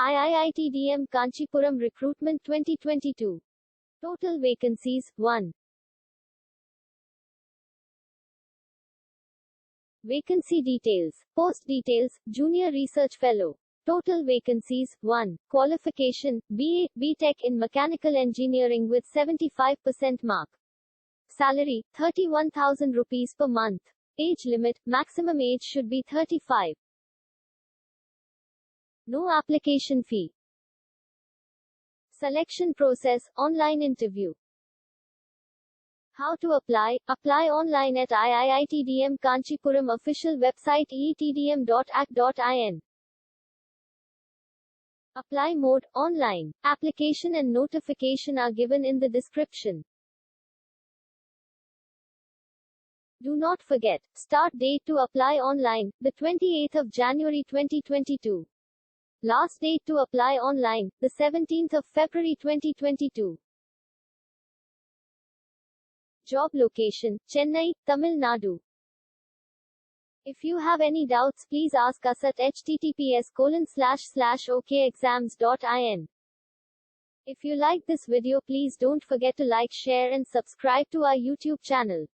IIITDM Kancheepuram Recruitment 2022. Total vacancies, 1. Vacancy details. Post details, Junior Research Fellow. Total vacancies, 1. Qualification, BA, BTech in Mechanical Engineering with 75% mark. Salary, 31,000 rupees per month. Age limit, maximum age should be 35. No application fee. Selection process, online interview. How to apply? Apply online at IIITDM Kancheepuram official website iitdm.ac.in. Apply mode, online. Application and notification are given in the description. Do not forget, start date to apply online, the 28th of January 2022. Last date to apply online, the 17th of February 2022. Job location, Chennai, Tamil Nadu. If you have any doubts, please ask us at https://okexams.in. If you like this video, please don't forget to like, share and subscribe to our YouTube channel.